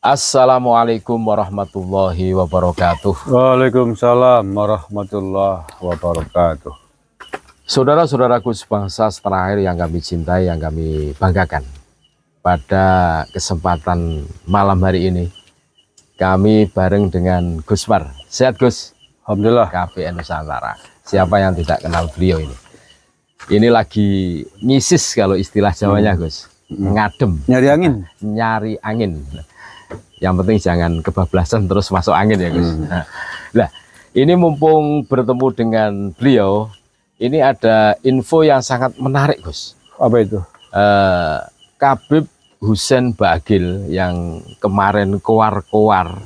Assalamualaikum warahmatullahi wabarakatuh. Waalaikumsalam warahmatullahi wabarakatuh. Saudara-saudaraku sebangsa setanah air yang kami cintai, yang kami banggakan. Pada kesempatan malam hari ini, kami bareng dengan Gus Mar. Sehat Gus? Alhamdulillah. KPN Nusantara. Siapa yang tidak kenal beliau ini? Ini lagi nyisis kalau istilah Jawanya Gus. Ngadem. Nyari angin. Nyari angin. Yang penting jangan kebablasan terus masuk angin ya Gus. Nah, ini mumpung bertemu dengan beliau, ini ada info yang sangat menarik Gus. Apa itu? Khabib Hussein Baagil yang kemarin koar-koar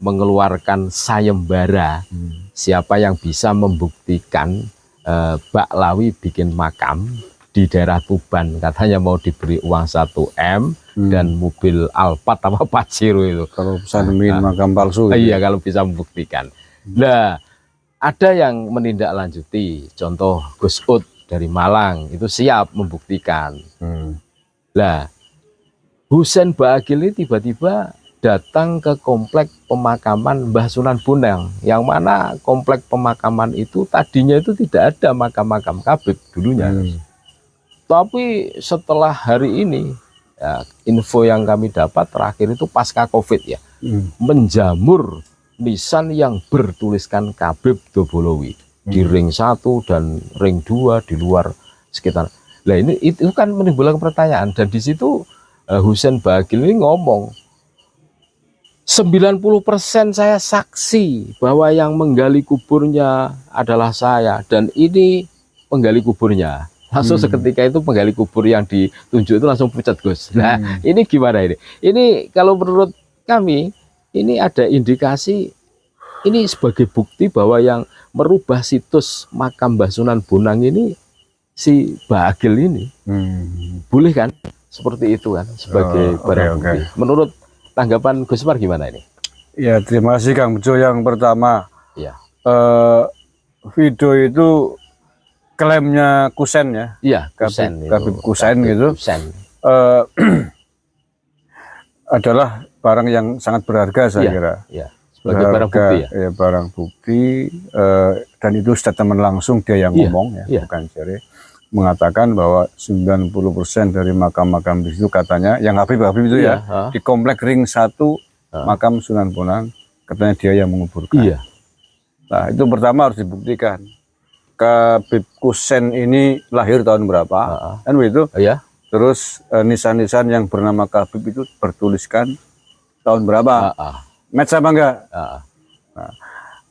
mengeluarkan sayembara. Siapa yang bisa membuktikan Baklawi bikin makam di daerah Tuban, katanya mau diberi uang 1 M dan mobil Alphard apa Pajero itu. Kalau bisa nemuin makam palsu. Iya, kalau bisa membuktikan. Nah, ada yang menindaklanjuti. Contoh Gus Ud dari Malang itu siap membuktikan. Nah, Hussein Baagil ini tiba-tiba datang ke komplek pemakaman Mbah Sunan Bonang, yang mana komplek pemakaman itu tadinya itu tidak ada makam-makam Khabib dulunya. Tapi setelah hari ini, ya, info yang kami dapat terakhir itu pasca Covid ya, menjamur nisan yang bertuliskan Khabib Dobolowi di ring 1 dan ring 2 di luar sekitar. Nah ini itu kan menimbulkan pertanyaan, dan di situ Hussein Baagil ini ngomong 90% saya saksi bahwa yang menggali kuburnya adalah saya, dan ini penggali kuburnya. Langsung seketika itu penggali kubur yang ditunjuk itu langsung pucat Gus. Nah ini gimana ini? Ini kalau menurut kami ini ada indikasi, ini sebagai bukti bahwa yang merubah situs makam Mbah Sunan Bonang ini si Baagil ini. Boleh kan? Seperti itu kan sebagai barang bukti. Menurut tanggapan Gus Mar gimana ini? Ya, terima kasih Kang Bejo. Yang pertama, ya. Video itu klaimnya Kusen ya. Iya, Kusen. Khabib Kusen gitu. Kusen. Adalah barang yang sangat berharga saya kira. Iya. Sebagai barang bukti ya. Ya, barang bukti, dan itu statement langsung dia yang ngomong ya, bukan Jere. Mengatakan bahwa 90% dari makam-makam di situ katanya yang Habib itu ya, di komplek ring 1 makam Sunan Bonang, katanya dia yang menguburkan. Iya. Nah, itu pertama harus dibuktikan. Khabib Kusen ini lahir tahun berapa? Kan begitu? Iya. Terus nisan-nisan yang bernama Khabib itu bertuliskan tahun berapa? Match apa enggak? Nah,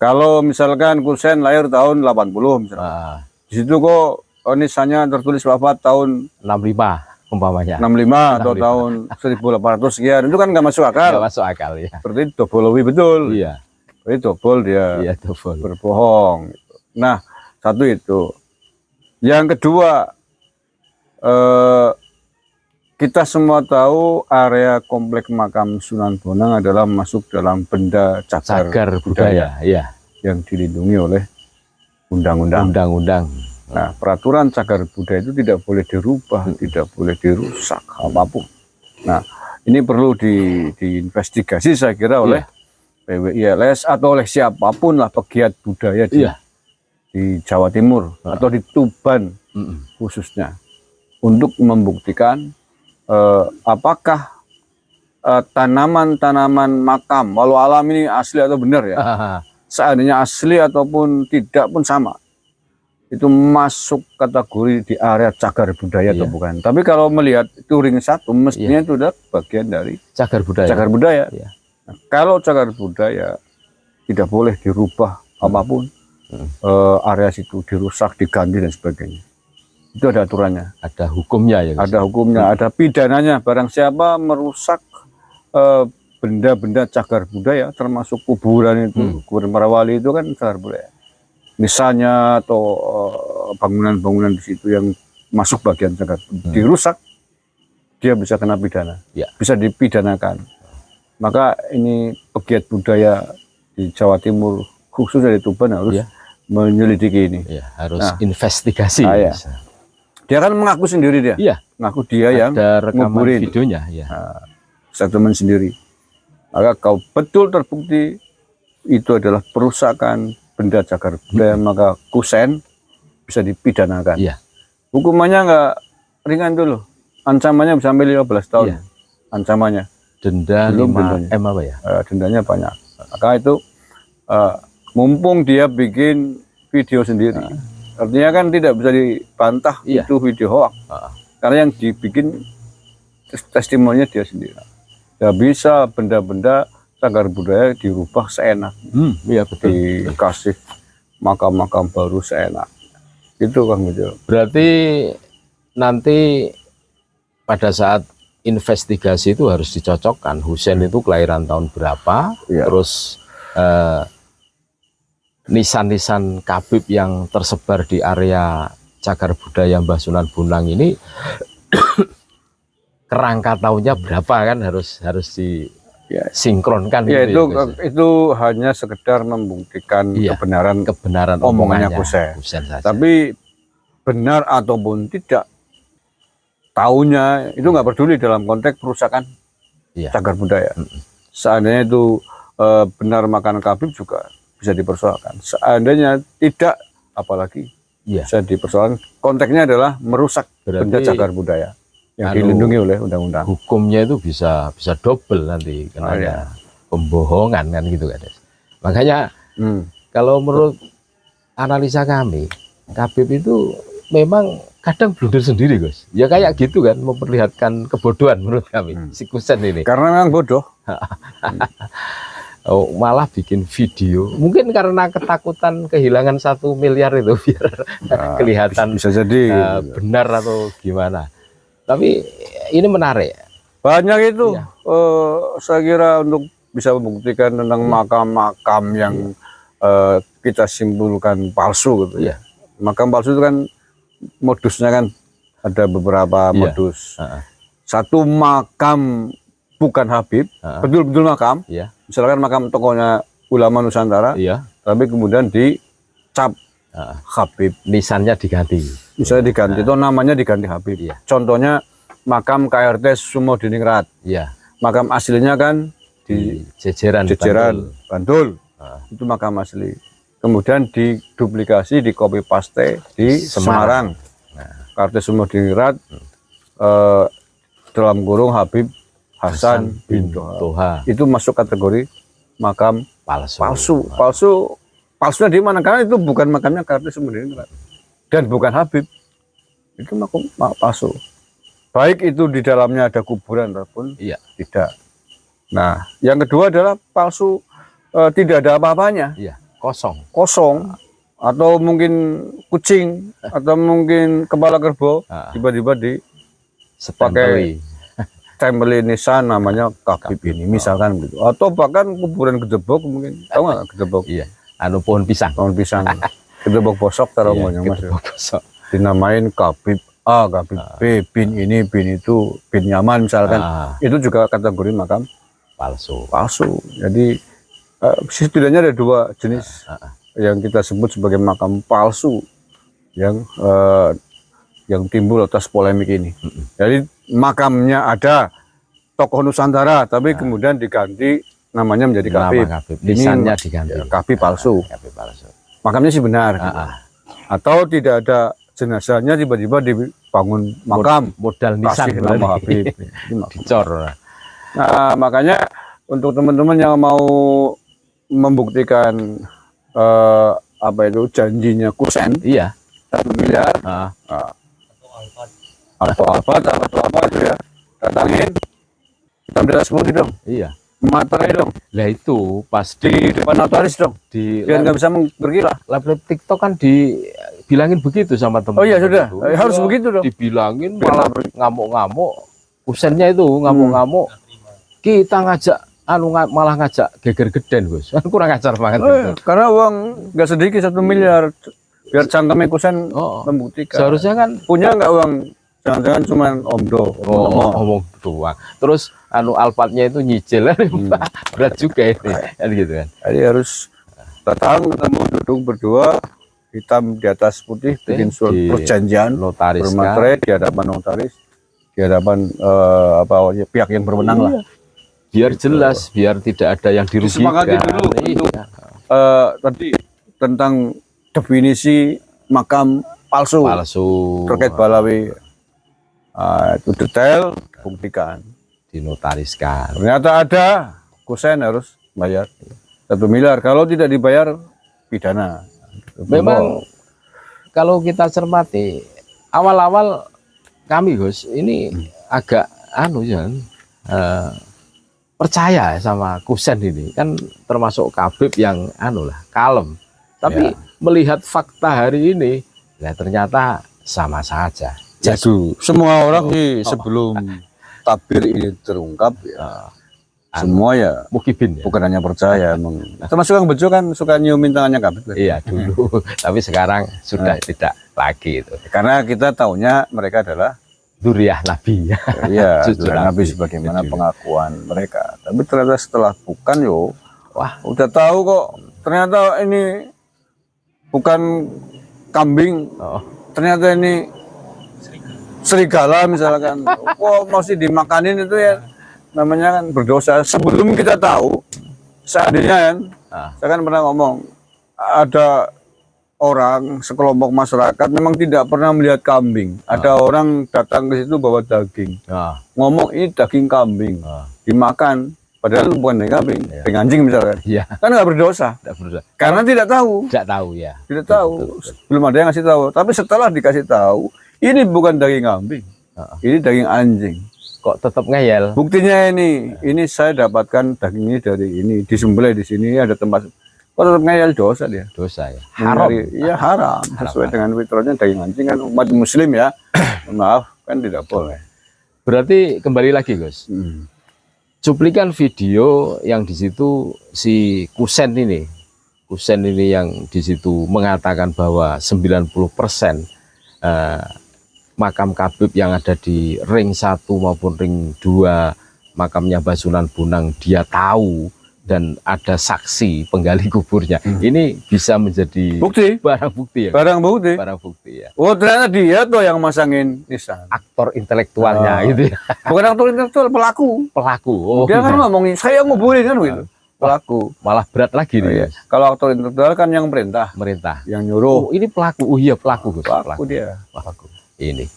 kalau misalkan Kusen lahir tahun 80 misalnya. Di situ kok nisannya tertulis wafat tahun 65 umpamanya. 65 atau tahun 1800 sekian. Itu kan nggak masuk akal. Nggak masuk akal ya. Berarti Dobolowi betul. Iya. Berarti dobol dia. Iya, dobol. Berbohong. Nah, satu itu. Yang kedua, kita semua tahu area komplek makam Sunan Bonang adalah masuk dalam benda cagar budaya, ya, yang dilindungi oleh undang-undang. Nah, peraturan cagar budaya itu tidak boleh dirubah, tidak boleh dirusak apapun. Nah, ini perlu diinvestigasi saya kira oleh PWILS atau oleh siapapun lah pegiat budaya di Jawa Timur atau di Tuban khususnya, untuk membuktikan apakah tanaman-tanaman makam walau alam ini asli atau benar ya. Seandainya asli ataupun tidak pun sama, itu masuk kategori di area cagar budaya atau bukan. Tapi kalau melihat itu ring 1 mestinya itu adalah bagian dari cagar budaya. Nah, kalau cagar budaya tidak boleh dirubah apapun, area situ dirusak, diganti dan sebagainya. Itu ada aturannya, ada hukumnya ya. Ada hukumnya, ada pidananya. Barang siapa merusak benda-benda cagar budaya, termasuk kuburan itu, kuburan para wali itu kan cagar budaya. Misalnya atau bangunan-bangunan di situ yang masuk bagian cagar dirusak, dia bisa kena pidana, bisa dipidanakan. Maka ini pegiat budaya di Jawa Timur khususnya di Tuban harus menyelidiki ini. Harus investigasi. Dia kan mengaku sendiri dia. Mengaku dia yang ada rekaman nguburin. videonya. Statement sendiri. Maka kau betul terbukti itu adalah perusakan benda cagar budaya, maka Kusen bisa dipidanakan. Iya. Hukumannya nggak ringan dulu, ancamannya bisa sampai 15 tahun. Iya. Ancamannya. Denda Belum 5 M apa ya? Dendanya banyak. Maka itu mumpung dia bikin video sendiri, artinya kan tidak bisa dibantah Iya. itu video hoax, karena yang dibikin testimoninya dia sendiri. Ya bisa benda-benda cagar budaya dirubah seenak, Iya betul. dikasih makam-makam baru seenak. Itu Kang Bejo. Berarti nanti pada saat investigasi itu harus dicocokkan Husein itu kelahiran tahun berapa, Iya. terus nisan-nisan Kabib yang tersebar di area cagar budaya Mbah Sunan Bonang ini kerangka tahunnya berapa kan harus disinkronkan. Ya, gitu itu hanya sekedar membuktikan Iya. kebenaran omongannya Husein. saja. Tapi benar ataupun tidak, tahunnya itu nggak peduli dalam konteks perusakan Iya. cagar budaya. Seandainya itu benar makanan Kabib juga bisa dipersoalkan. Seandainya tidak, apalagi Iya. bisa dipersoalkan. Konteksnya adalah merusak benda Berarti cagar budaya yang dilindungi oleh undang-undang. Hukumnya itu bisa double nanti karena iya. pembohongan kan gitu kan. Makanya kalau menurut analisa kami, Kabib itu memang kadang blunder sendiri, Gus. Ya kayak gitu kan, memperlihatkan kebodohan menurut kami si Kusen ini. Karena memang bodoh. Malah bikin video. Mungkin karena ketakutan kehilangan 1 miliar itu biar kelihatan bisa jadi benar atau gimana. Tapi ini menarik. Banyak itu, Iya. saya kira untuk bisa membuktikan tentang makam-makam yang kita simpulkan palsu gitu. Iya. Makam palsu itu kan modusnya kan ada beberapa Iya. modus. Satu, makam bukan Habib, betul-betul makam. Iya. Misalkan makam tokohnya ulama Nusantara, Iya. tapi kemudian dicap Habib. Nisannya diganti. Misalnya diganti, itu namanya diganti Habib. Iya. Contohnya makam KRT Sumodiningrat. Iya. Makam aslinya kan di Jejeran Bantul. Itu makam asli. Kemudian diduplikasi, di copy paste di Semarang. KRT Sumodiningrat dalam kurung Habib Hasan bin Toha. Itu masuk kategori makam palsu. Palsunya di mana? Karena itu bukan makamnya KRT Sumodiningrat dan bukan Habib. Itu makam palsu. Baik itu di dalamnya ada kuburan ataupun tidak. Nah, yang kedua adalah palsu, tidak ada apa-apanya. Iya, kosong. Atau mungkin kucing atau mungkin kepala kerbau tiba-tiba dipakai stempel nisan namanya Kabib ini misalkan gitu. Atau bahkan kuburan Gedebok mungkin, tahu nggak Gedebok? Iya. Pohon pisang. Gedebok bosok taruhannya Mas. Dinamain Kabib A, Kabib B, bin ini, bin itu, bin nyaman misalkan. Itu juga kategori makam palsu. Jadi setidaknya ada 2 jenis yang kita sebut sebagai makam palsu yang timbul atas polemik ini. Jadi makamnya ada tokoh Nusantara, tapi kemudian diganti namanya menjadi Kabib. Nisannya diganti. Kabib palsu. Makamnya sih benar. Gitu. Atau tidak ada jenazahnya, tiba-tiba dibangun makam. Modal nisan nama Habib. Dicor. Nah, makanya untuk teman-teman yang mau membuktikan janjinya Kusen, 1 miliar, atau apa itu ya, datangin, kita minta 10 dong. Iya. Materai dong. Lah itu pas di depan notaris dong. Biar nggak bisa pergi lah. Live TikTok kan dibilangin begitu sama teman. Oh iya sudah, harus begitu dong. Dibilangin malah ngamuk-ngamuk. Kusennya itu ngamuk-ngamuk. Kita ngajak malah ngajak geger geden, Gus. Kurang ajar banget. Karena uang nggak sedikit 1 miliar. Biar cangkemnya Kusen membuktikan. Seharusnya kan punya nggak uang, jangan-jangan cuma omdo. Omong doang. Terus Alphardnya itu nyicil, berat juga ini, kan gitu kan. Jadi harus datang ketemu, duduk berdua, hitam di atas putih, bikin surat perjanjian, bermaterai di hadapan notaris, di hadapan pihak yang berwenang lah. biar jelas, biar tidak ada yang dirugikan. Disepakati dulu untuk tadi tentang definisi makam palsu terkait Balawi. Itu detail, buktikan, dinotariskan. Ternyata ada, kusen harus bayar 1 miliar. Kalau tidak dibayar, pidana. Memang kalau kita cermati awal-awal kami Gus ini agak percaya sama kusen ini, kan termasuk Kabib yang kalem. Tapi melihat fakta hari ini, ya ternyata sama saja. Jadu. Semua orang sebelum tabir ini terungkap semua ya mukibin, bukan hanya percaya, termasuk yang bejo kan suka nyiumin tangannya Kabib. Iya dulu, tapi sekarang sudah tidak lagi itu. Karena kita taunya mereka adalah Duriah Nabi. Iya, Nabi sebagaimana pengakuan mereka. Tapi ternyata setelah bukan wah, udah tahu kok ternyata ini bukan kambing. Ternyata ini serigala misalkan. Masih dimakanin itu ya namanya kan berdosa. Sebelum kita tahu, seandainya kan, saya kan pernah ngomong ada orang sekelompok masyarakat memang tidak pernah melihat kambing. Ada orang datang ke situ bawa daging, ngomong ini daging kambing, dimakan, padahal bukan daging kambing, daging anjing misalkan. Kan nggak berdosa. Karena tidak tahu. Tidak tahu. Belum ada yang ngasih tahu. Tapi setelah dikasih tahu, ini bukan daging kambing, ini daging anjing. Kok tetap ngeyel? Buktinya ini saya dapatkan dagingnya dari ini, disembelih di sini ada tempat. Kalau tetap ngeyel dosa dia. Dosa ya. Haram. Iya haram. Sesuai dengan fitrahnya daging anjing kan umat muslim ya. Maaf kan tidak boleh. Berarti kembali lagi Gus. Cuplikan video yang di situ si Kusen ini yang di situ mengatakan bahwa 90% makam Kabib yang ada di ring 1 maupun ring 2 makamnya Basunan Bonang dia tahu. Dan ada saksi penggali kuburnya. Ini bisa menjadi barang bukti ya. Barang bukti ya. Oh ternyata dia tuh yang masangin nisan. Aktor intelektualnya gitu ya. Bukan aktor intelektual, pelaku. Oh, dia kan ngomongin saya nguburin kan gitu. Pelaku. Malah berat lagi nih. Kalau aktor intelektual kan yang merintah. Yang nyuruh. Ini pelaku. Oh iya pelaku. Pelaku dia. Ini.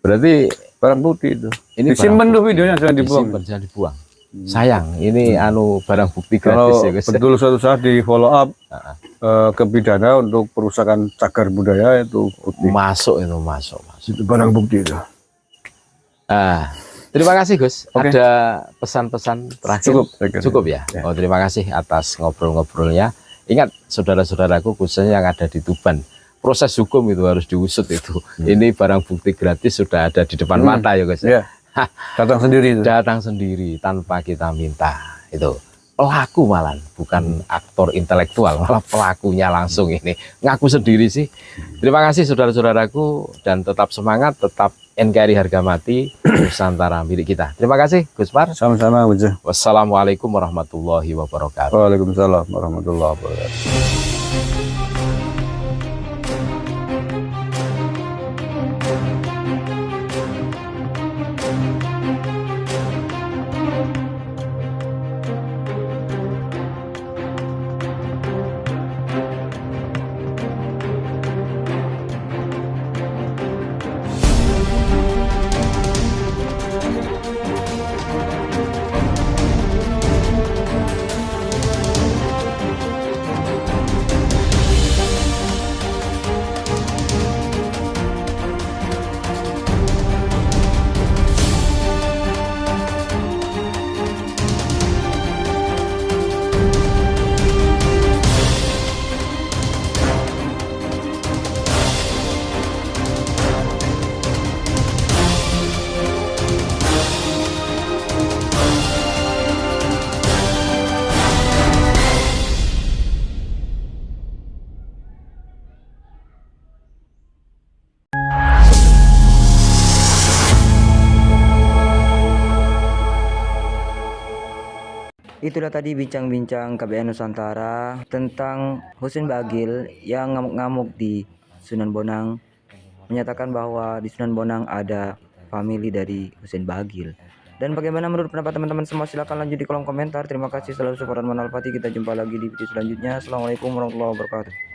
Berarti barang bukti itu. Ini disimpan tuh videonya, jangan dibuang. Sayang, ini barang bukti gratis ya guys. Betul suatu saat di follow up ke pidana untuk perusakan cagar budaya itu bukti. Masuk. Itu barang bukti itu. Terima kasih Gus. Ada pesan-pesan terakhir? Cukup ya. Terima kasih atas ngobrol-ngobrolnya. Ingat saudara-saudaraku khususnya yang ada di Tuban, proses hukum itu harus diusut itu. Ini barang bukti gratis sudah ada di depan mata ya guys. Datang sendiri tanpa kita minta. Itu pelaku malah bukan aktor intelektual, malah pelakunya langsung ini ngaku sendiri sih. Terima kasih saudara-saudaraku dan tetap semangat, tetap NKRI harga mati, Nusantara milik kita. Terima kasih Gus Par. Sama-sama. Wassalamualaikum warahmatullahi wabarakatuh. Waalaikumsalam warahmatullahi wabarakatuh. Itulah tadi bincang-bincang KBN Nusantara tentang Husein Bagil yang ngamuk-ngamuk di Sunan Bonang, menyatakan bahwa di Sunan Bonang ada famili dari Husein Bagil. Dan bagaimana menurut pendapat teman-teman semua, silahkan lanjut di kolom komentar. Terima kasih selalu support dan Manalpati. Kita jumpa lagi di video selanjutnya. Assalamualaikum warahmatullahi wabarakatuh.